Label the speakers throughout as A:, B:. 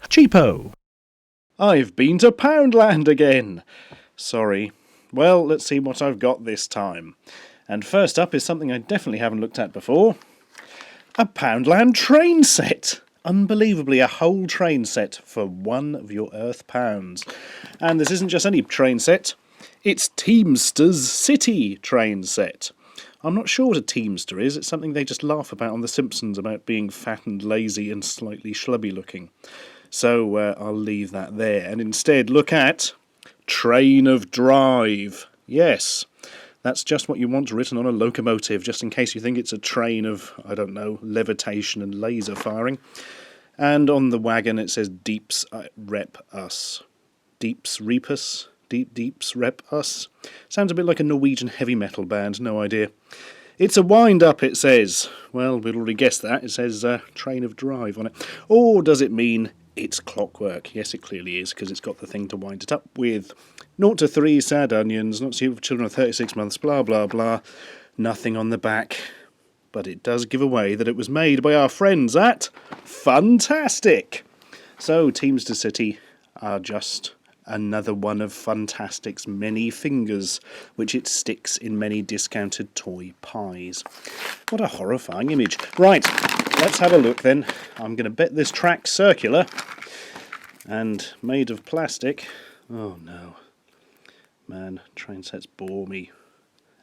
A: Cheapo! I've been to Poundland again! Sorry. Well, let's see what I've got this time. And first up is something I definitely haven't looked at before. A Poundland Train Set! Unbelievably, a whole train set for one of your Earth pounds. And this isn't just any train set, it's Teamster's City train set. I'm not sure what a Teamster is, it's something they just laugh about on The Simpsons about being fat and lazy and slightly schlubby looking. So I'll leave that there and instead look at Train of Drive. Yes, that's just what you want written on a locomotive, just in case you think it's a train of, I don't know, levitation and laser firing. And on the wagon it says Deeps Rep Us. Deeps Repus? Deeps Rep Us? Sounds a bit like a Norwegian heavy metal band, no idea. It's a wind-up, it says. Well, we'd already guessed that. It says Train of Drive on it. Or does it mean it's clockwork? Yes, it clearly is, because it's got the thing to wind it up with. 0 to 3 sad onions, not suitable for children of 36 months, blah, blah, blah. Nothing on the back. But it does give away that it was made by our friends at Funtastic. So, Teamster City are just another one of Funtastic's many fingers, which it sticks in many discounted toy pies. What a horrifying image. Right, let's have a look then. I'm going to bet this track's circular and made of plastic. Oh no. Man, train sets bore me.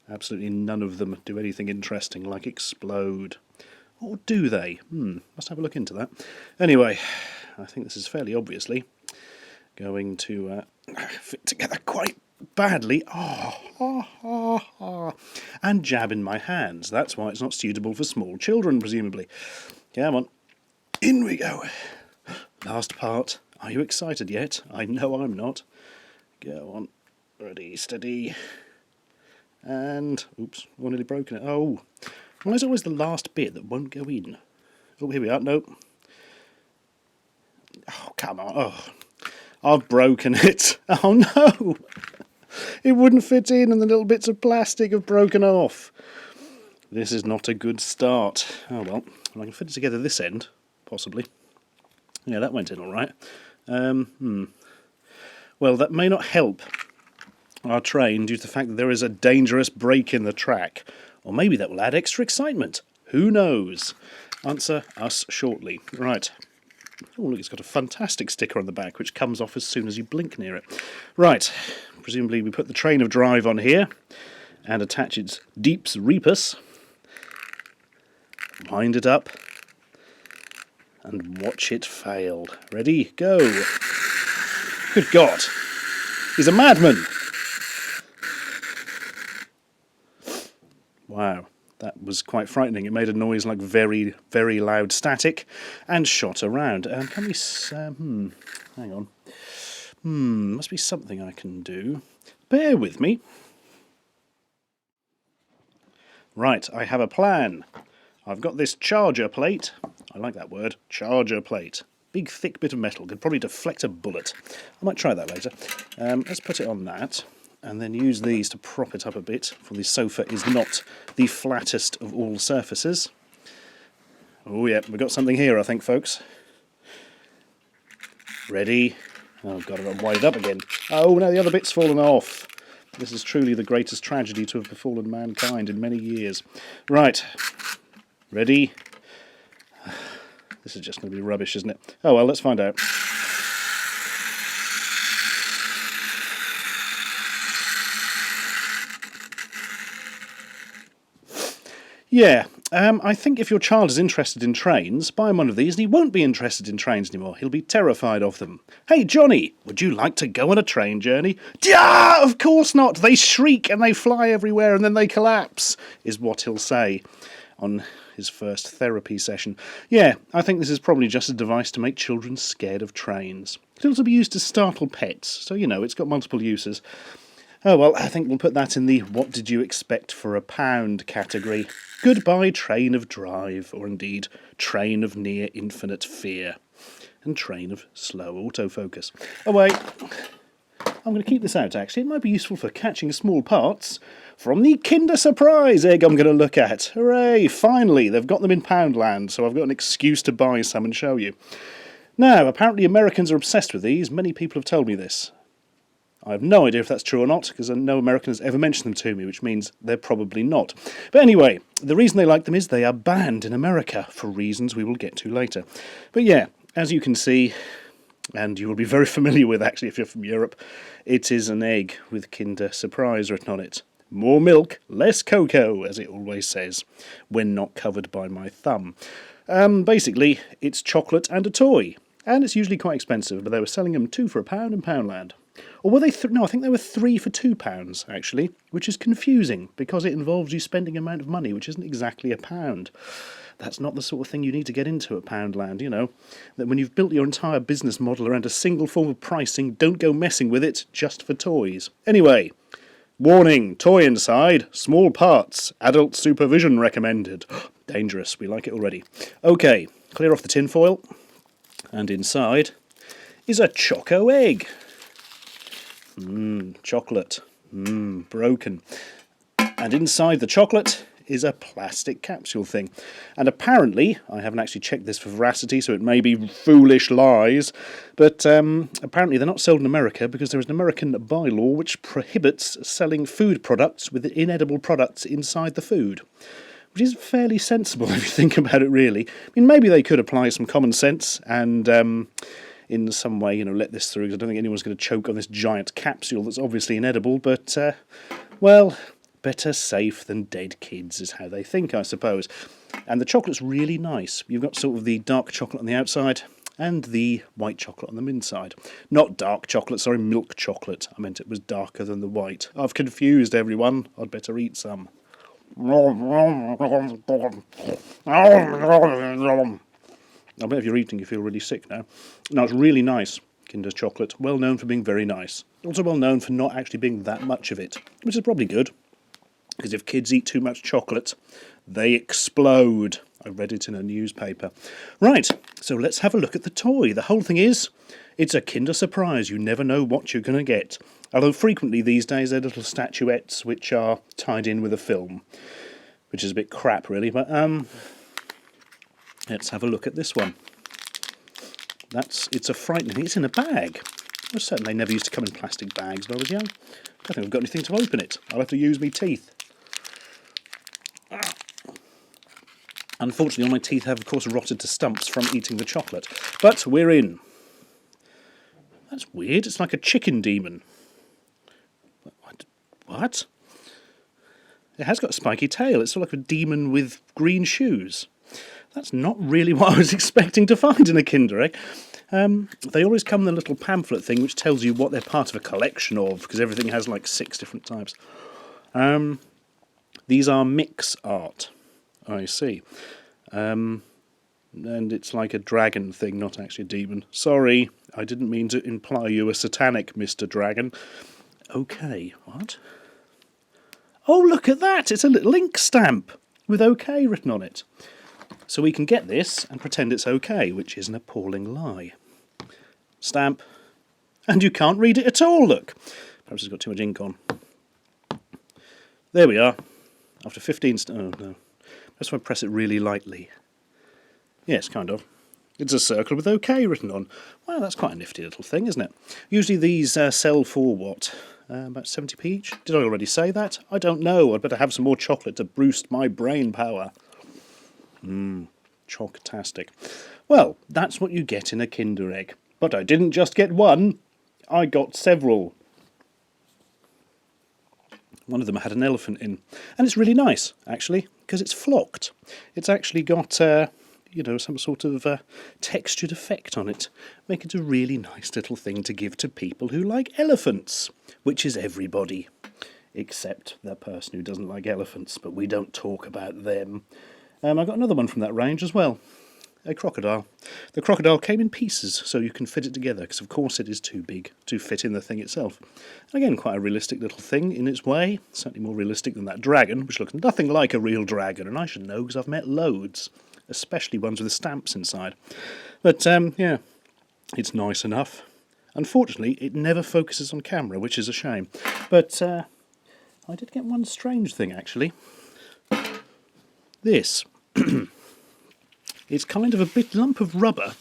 A: Absolutely none of them do anything interesting like explode. Or do they? Must have a look into that. Anyway, I think this is fairly obviously going to fit together quite badly. And jab in my hands. That's why it's not suitable for small children, presumably. Come on. In we go. Last part. Are you excited yet? I know I'm not. Go on. Ready, steady. And, oops, I've nearly broken it. Oh, well, there's always the last bit that won't go in. Oh, here we are. Nope. Oh, come on. Oh, I've broken it. Oh, no. It wouldn't fit in and the little bits of plastic have broken off. This is not a good start. Oh, well, I can fit it together this end, possibly. Yeah, that went in all right. Well, that may not help our train due to the fact that there is a dangerous break in the track. Or maybe that will add extra excitement. Who knows? Answer us shortly. Right. Oh, look, it's got a fantastic sticker on the back, which comes off as soon as you blink near it. Right. Presumably we put the Train of Drive on here and attach its Deeps Repus. Wind it up. And watch it fail. Ready? Go. Good God. He's a madman. Wow, that was quite frightening. It made a noise like very, very loud static and shot around. Can we... hang on. Must be something I can do. Bear with me. Right, I have a plan. I've got this charger plate. I like that word, charger plate. Big, thick bit of metal. Could probably deflect a bullet. I might try that later. Let's put it on that. And then use these to prop it up a bit, for the sofa is not the flattest of all surfaces. Oh yeah, we've got something here, I think, folks. Ready? Oh god, I've got to wind it up again. Oh no, the other bit's fallen off. This is truly the greatest tragedy to have befallen mankind in many years. Right. Ready? This is just going to be rubbish, isn't it? Oh well, let's find out. Yeah, I think if your child is interested in trains, buy him one of these and he won't be interested in trains anymore. He'll be terrified of them. Hey, Johnny, would you like to go on a train journey? Yeah, of course not. They shriek and they fly everywhere and then they collapse, is what he'll say on his first therapy session. Yeah, I think this is probably just a device to make children scared of trains. It'll also be used to startle pets, so, you know, it's got multiple uses. Oh well, I think we'll put that in the what did you expect for a pound category. Goodbye Train of Drive, or indeed Train of Near Infinite Fear, and Train of Slow Autofocus. Oh wait, I'm going to keep this out actually, it might be useful for catching small parts from the Kinder Surprise egg I'm going to look at. Hooray, finally, they've got them in Poundland, so I've got an excuse to buy some and show you. Now, apparently Americans are obsessed with these. Many people have told me this. I have no idea if that's true or not, because no American has ever mentioned them to me, which means they're probably not. But anyway, the reason they like them is they are banned in America, for reasons we will get to later. But yeah, as you can see, and you will be very familiar with actually if you're from Europe, it is an egg with Kinder Surprise written on it. More milk, less cocoa, as it always says, when not covered by my thumb. Basically, it's chocolate and a toy, and it's usually quite expensive, but they were selling them 2 for £1 in Poundland. Or were they no, I think they were 3 for £2, actually, which is confusing, because it involves you spending an amount of money, which isn't exactly £1. That's not the sort of thing you need to get into at Poundland, you know. That when you've built your entire business model around a single form of pricing, don't go messing with it just for toys. Anyway, warning, toy inside, small parts, adult supervision recommended. Dangerous, we like it already. Okay, clear off the tinfoil, and inside is a choco egg. Chocolate. Broken. And inside the chocolate is a plastic capsule thing. And apparently, I haven't actually checked this for veracity, so it may be foolish lies, but apparently they're not sold in America because there is an American bylaw which prohibits selling food products with inedible products inside the food. Which is fairly sensible if you think about it, really. I mean, maybe they could apply some common sense and in some way, you know, let this through, because I don't think anyone's going to choke on this giant capsule that's obviously inedible, but, well, better safe than dead kids is how they think, I suppose. And the chocolate's really nice. You've got sort of the dark chocolate on the outside and the white chocolate on the inside. Not dark chocolate, sorry, milk chocolate. I meant it was darker than the white. I've confused everyone. I'd better eat some. I bet if you're eating you feel really sick now. No, it's really nice, Kinder's chocolate. Well known for being very nice. Also well known for not actually being that much of it, which is probably good. Because if kids eat too much chocolate, they explode. I read it in a newspaper. Right, so let's have a look at the toy. The whole thing is, it's a Kinder Surprise. You never know what you're going to get. Although frequently these days they're little statuettes which are tied in with a film. Which is a bit crap, really, but let's have a look at this one. It's a frightening... It's in a bag. Well, certainly they never used to come in plastic bags when I was young. I don't think I've got anything to open it. I'll have to use my teeth. Unfortunately, all my teeth have, of course, rotted to stumps from eating the chocolate. But we're in. That's weird. It's like a chicken demon. What? It has got a spiky tail. It's sort of like a demon with green shoes. That's not really what I was expecting to find in a Kinder Egg. They always come in the little pamphlet thing which tells you what they're part of a collection of, because everything has like 6 different types. These are mix art. I see. And it's like a dragon thing, not actually a demon. Sorry, I didn't mean to imply you were satanic, Mr. Dragon. Okay, what? Oh, look at that! It's a little ink stamp with OK written on it. So we can get this and pretend it's OK, which is an appalling lie. Stamp. And you can't read it at all, look! Perhaps it's got too much ink on. There we are. After 15... oh, no. Just want to press it really lightly. Yes, kind of. It's a circle with OK written on. Well, that's quite a nifty little thing, isn't it? Usually these sell for what? About 70p each? Did I already say that? I don't know. I'd better have some more chocolate to boost my brain power. Choc-tastic. Well, that's what you get in a Kinder Egg. But I didn't just get one. I got several. One of them had an elephant in. And it's really nice, actually, because it's flocked. It's actually got, you know, some sort of textured effect on it. Make it a really nice little thing to give to people who like elephants, which is everybody, except the person who doesn't like elephants, but we don't talk about them. I got another one from that range as well. A crocodile. The crocodile came in pieces, so you can fit it together, because of course it is too big to fit in the thing itself. And again, quite a realistic little thing in its way. Certainly more realistic than that dragon, which looks nothing like a real dragon, and I should know because I've met loads, especially ones with stamps inside. But, yeah, it's nice enough. Unfortunately, it never focuses on camera, which is a shame. But I did get one strange thing, actually. This. It's kind of a big lump of rubber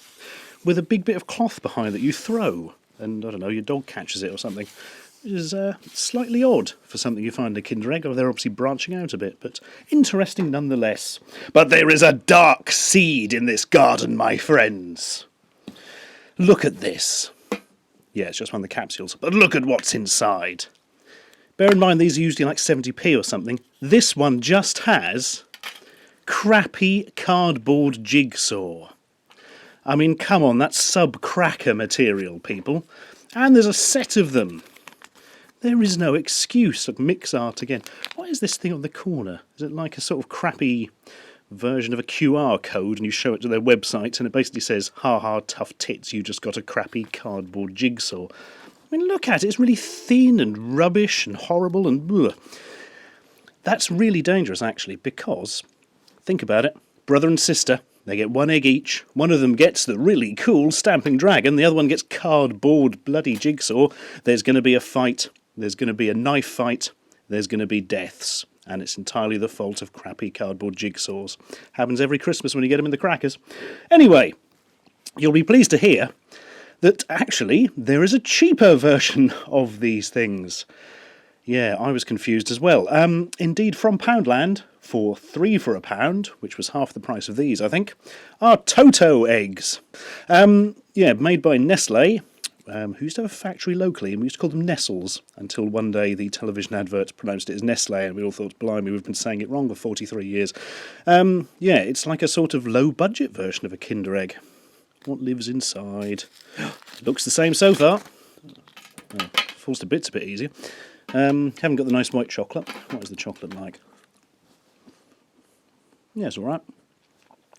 A: with a big bit of cloth behind that you throw, and I don't know, your dog catches it or something. Which is slightly odd for something you find in a Kinder Egg. They're obviously branching out a bit, but interesting nonetheless. But there is a dark seed in this garden, my friends. Look at this. Yeah, it's just one of the capsules, but look at what's inside. Bear in mind, these are usually like 70p or something. This one just has crappy cardboard jigsaw. I mean, come on, that's sub-cracker material, people. And there's a set of them. There is no excuse. Look, Mix Art again. What is this thing on the corner? Is it like a sort of crappy version of a QR code and you show it to their website and it basically says, ha ha, tough tits, you just got a crappy cardboard jigsaw. I mean, look at it. It's really thin and rubbish and horrible and bleh. That's really dangerous, actually, because, think about it, brother and sister, they get one egg each. One of them gets the really cool stamping dragon. The other one gets cardboard bloody jigsaw. There's going to be a fight. There's going to be a knife fight. There's going to be deaths. And it's entirely the fault of crappy cardboard jigsaws. Happens every Christmas when you get them in the crackers. Anyway, you'll be pleased to hear that actually there is a cheaper version of these things. Yeah, I was confused as well. Indeed, from Poundland, for 3 for £1, which was half the price of these, I think, are Toto eggs. Yeah, made by Nestle, who used to have a factory locally, and we used to call them Nestles, until one day the television adverts pronounced it as Nestle, and we all thought, blimey, we've been saying it wrong for 43 years. Yeah, it's like a sort of low-budget version of a Kinder Egg. What lives inside? Looks the same so far. Oh, falls to bits a bit easier. Haven't got the nice white chocolate. What is the chocolate like? Yeah, it's alright.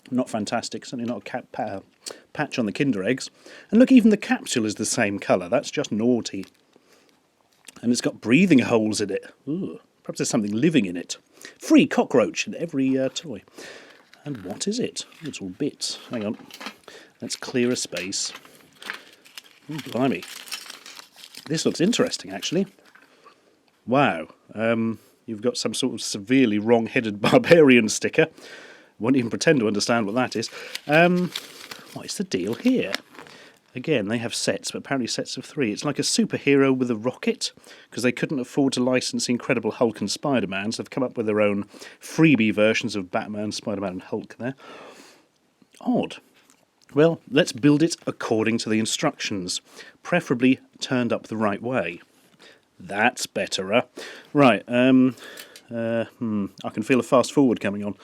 A: Not fantastic, certainly not a patch on the Kinder Eggs. And look, even the capsule is the same colour. That's just naughty. And it's got breathing holes in it. Ooh, perhaps there's something living in it. Free cockroach in every toy. And what is it? It's all bits. Hang on. Let's clear a space. Ooh, blimey. This looks interesting, actually. Wow. You've got some sort of severely wrong-headed barbarian sticker. Won't even pretend to understand what that is. What is the deal here? Again, they have sets, but apparently sets of 3. It's like a superhero with a rocket, because they couldn't afford to license Incredible Hulk and Spider-Man, so they've come up with their own freebie versions of Batman, Spider-Man and Hulk there. Odd. Well, let's build it according to the instructions, preferably turned up the right way. That's better. Right, I can feel a fast forward coming on.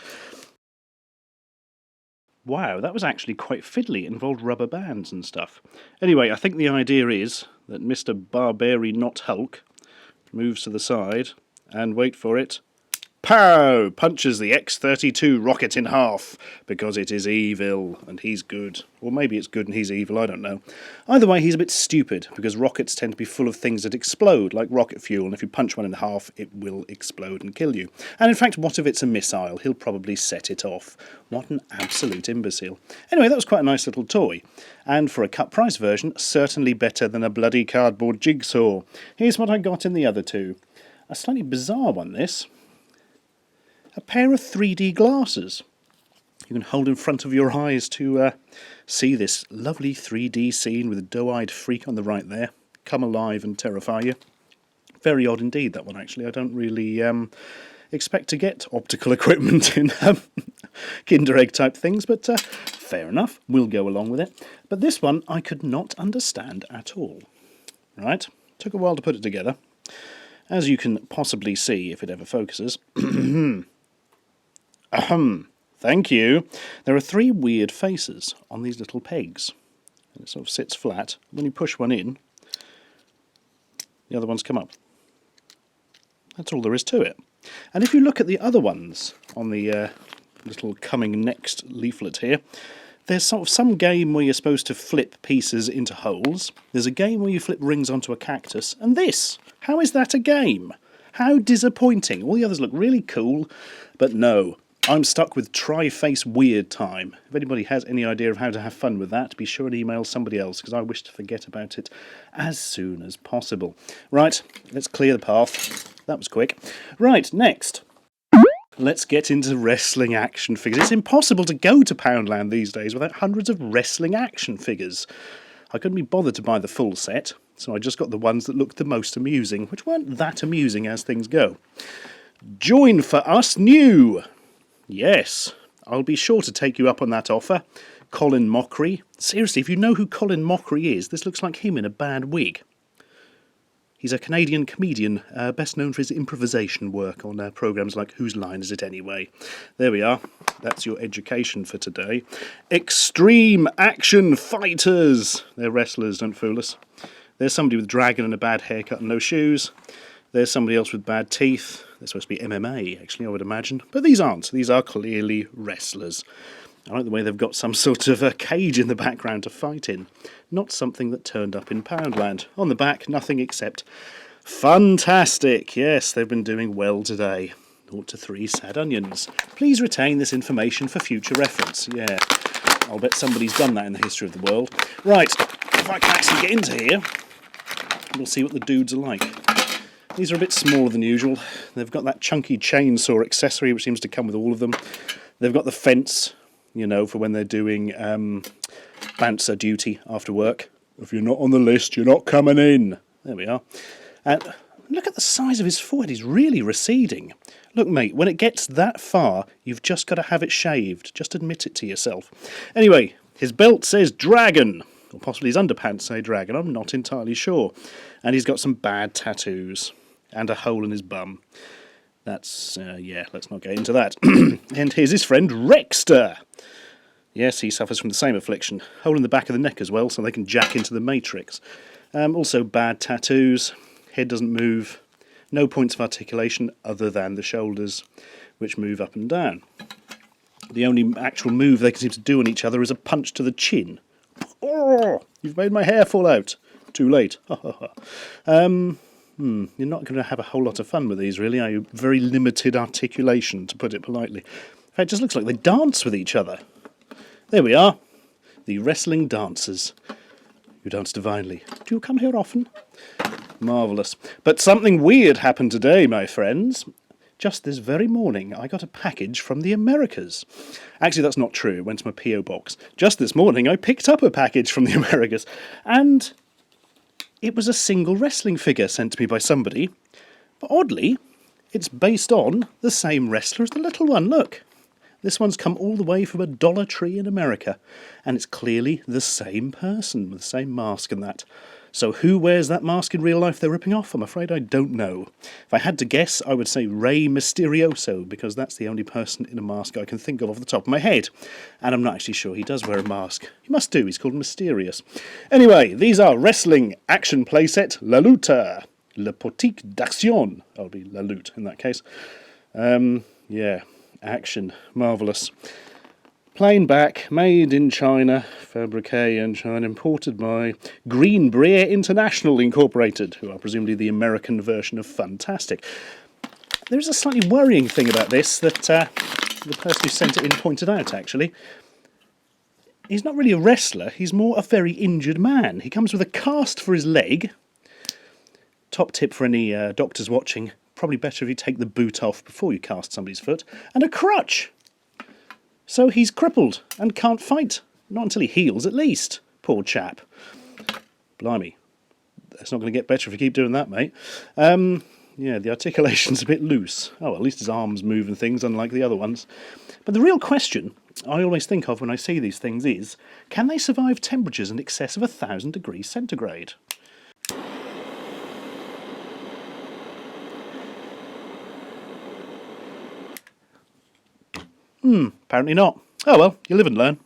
A: Wow, that was actually quite fiddly. It involved rubber bands and stuff. Anyway, I think the idea is that Mr. Barbary Not Hulk moves to the side, and wait for it, pow! Punches the X-32 rocket in half, because it is evil, and he's good. Or maybe it's good and he's evil, I don't know. Either way, he's a bit stupid, because rockets tend to be full of things that explode, like rocket fuel, and if you punch one in half, it will explode and kill you. And in fact, what if it's a missile? He'll probably set it off. What an absolute imbecile. Anyway, that was quite a nice little toy. And for a cut-price version, certainly better than a bloody cardboard jigsaw. Here's what I got in the other two. A slightly bizarre one, this. A pair of 3D glasses. You can hold in front of your eyes to see this lovely 3D scene with a doe-eyed freak on the right there. Come alive and terrify you. Very odd indeed, that one, actually. I don't really expect to get optical equipment in Kinder Egg type things, but fair enough. We'll go along with it. But this one I could not understand at all. Right? Took a while to put it together. As you can possibly see, if it ever focuses... Thank you. There are 3 weird faces on these little pegs. And it sort of sits flat. When you push one in, the other ones come up. That's all there is to it. And if you look at the other ones on the little coming next leaflet here, there's sort of some game where you're supposed to flip pieces into holes. There's a game where you flip rings onto a cactus. And this, how is that a game? How disappointing. All the others look really cool, but no. I'm stuck with Tri-Face Weird Time. If anybody has any idea of how to have fun with that, be sure and email somebody else, because I wish to forget about it as soon as possible. Right, let's clear the path. That was quick. Right, next. Let's get into wrestling action figures. It's impossible to go to Poundland these days without hundreds of wrestling action figures. I couldn't be bothered to buy the full set, so I just got the ones that looked the most amusing, which weren't that amusing as things go. Join for us new! Yes, I'll be sure to take you up on that offer. Colin Mockery. Seriously, if you know who Colin Mockery is, this looks like him in a bad wig. He's a Canadian comedian, best known for his improvisation work on programmes like Whose Line Is It Anyway? There we are. That's your education for today. Extreme Action Fighters. They're wrestlers, don't fool us. There's somebody with dragon and a bad haircut and no shoes. There's somebody else with bad teeth. They're supposed to be MMA, actually, I would imagine. But these aren't. These are clearly wrestlers. I like the way they've got some sort of a cage in the background to fight in. Not something that turned up in Poundland. On the back, nothing except fantastic. Yes, they've been doing well today. 0 to 3 sad onions. Please retain this information for future reference. Yeah, I'll bet somebody's done that in the history of the world. Right, if I can actually get into here, we'll see what the dudes are like. These are a bit smaller than usual. They've got that chunky chainsaw accessory which seems to come with all of them. They've got the fence, you know, for when they're doing bouncer duty after work. If you're not on the list, you're not coming in. There we are. And look at the size of his forehead. He's really receding. Look, mate, when it gets that far, you've just got to have it shaved. Just admit it to yourself. Anyway, his belt says Dragon. Or possibly his underpants say Dragon. I'm not entirely sure. And he's got some bad tattoos. And a hole in his bum. That's, yeah, let's not get into that. And here's his friend Rexter. Yes, he suffers from the same affliction. Hole in the back of the neck as well, so they can jack into the Matrix. Also bad tattoos. Head doesn't move. No points of articulation other than the shoulders, which move up and down. The only actual move they can seem to do on each other is a punch to the chin. Oh, you've made my hair fall out. Too late. You're not going to have a whole lot of fun with these, really, are you? Very limited articulation, to put it politely. In fact, it just looks like they dance with each other. There we are. The wrestling dancers. You dance divinely. Do you come here often? Marvellous. But something weird happened today, my friends. Just this very morning, I got a package from the Americas. Actually, that's not true. It went to my P.O. box. Just this morning, I picked up a package from the Americas. And it was a single wrestling figure sent to me by somebody. But oddly, it's based on the same wrestler as the little one. Look. This one's come all the way from a Dollar Tree in America. And it's clearly the same person with the same mask and that. So who wears that mask in real life they're ripping off? I'm afraid I don't know. If I had to guess, I would say Rey Mysterioso, because that's the only person in a mask I can think of off the top of my head. And I'm not actually sure he does wear a mask. He must do, he's called Mysterious. Anyway, these are wrestling action playset La Luta. Le Boutique d'Action. I'll be La Lutte in that case. Yeah, action. Marvellous. Plain back, made in China, fabriqué in China, imported by Green Brier International Incorporated, who are presumably the American version of Fantastic. There is a slightly worrying thing about this that the person who sent it in pointed out, actually. He's not really a wrestler, he's more a very injured man. He comes with a cast for his leg. Top tip for any doctors watching, probably better if you take the boot off before you cast somebody's foot. And a crutch! So he's crippled and can't fight. Not until he heals, at least. Poor chap. Blimey. It's not going to get better if you keep doing that, mate. Yeah, the articulation's a bit loose. Oh, well, at least his arms move and things, unlike the other ones. But the real question I always think of when I see these things is, can they survive temperatures in excess of 1,000 degrees centigrade? Apparently not. Oh well, you live and learn.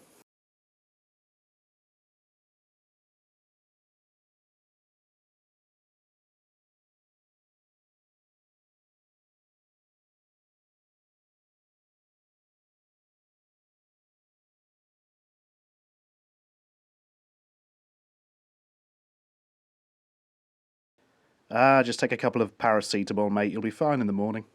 A: Just take a couple of paracetamol, mate. You'll be fine in the morning.